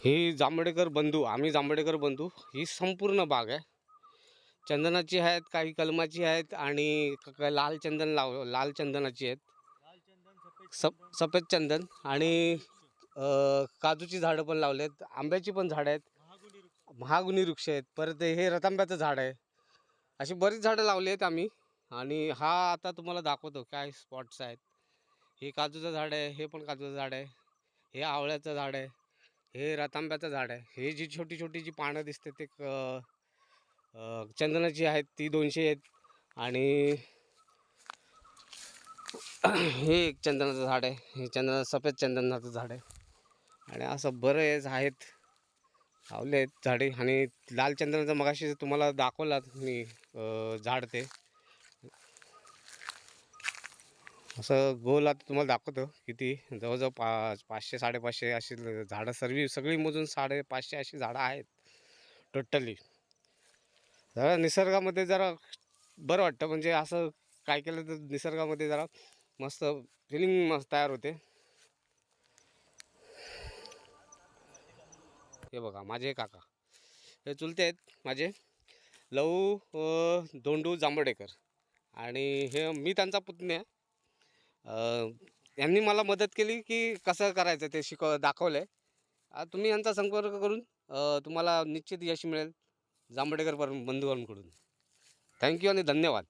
ही जांभडेकर बंधू, आम्ही जांभडेकर बंधू, ही संपूर्ण बाग आहे. चंदनाची आहेत, काही कलमाची आहेत आणि लाल चंदन लाल चंदनाची आहेत. सफेद चंदन आणि काजूची झाडं पण लावलेत, आंब्याची पण झाडं आहेत, महागुनी वृक्ष आहेत, परत हे रतांब्याचं झाड आहे. अशी बरीच झाडं लावली आहेत आम्ही. आणि हा आता तुम्हाला दाखवतो काय स्पॉट्स आहेत. हे काजूचं झाड आहे, हे पण काजूचं झाड आहे, हे आवळ्याचं झाड आहे, हे रतांब्याचं झाड आहे. हे जी छोटी छोटी जी पानं दिसते ते चंदनाची आहेत, ती 200 आहेत. आणि हे एक चंदनाचं झाड आहे, हे सफेद चंदनाचं झाड आहे. आणि असं बरेच आहेत लावले आहेत झाडे. आणि लाल चंदनाचं मगाशी तुम्हाला दाखवला मी झाड, ते असं गोल आता तुम्हाला दाखवतो किती, जवळजवळ 500-550 अशी झाडं सगळी मोजून 550 अशी झाडं आहेत टोटली. जरा निसर्गामध्ये जरा बरं वाटतं, म्हणजे असं काय केलं तर निसर्गामध्ये जरा मस्त फिलिंग मस्त तयार होते. हे बघा माझे काका, हे चुलते आहेत माझे, लहू धोंडू जांभडेकर. आणि हे मी त्यांचा पुतण्या. यांनी मला मदत केली की कसं करायचं ते दाखवलं आहे. तुम्ही यांचा संपर्क करून तुम्हाला निश्चित यश मिळेल जांभडेकर बंधूंकडून. थँक्यू आणि धन्यवाद.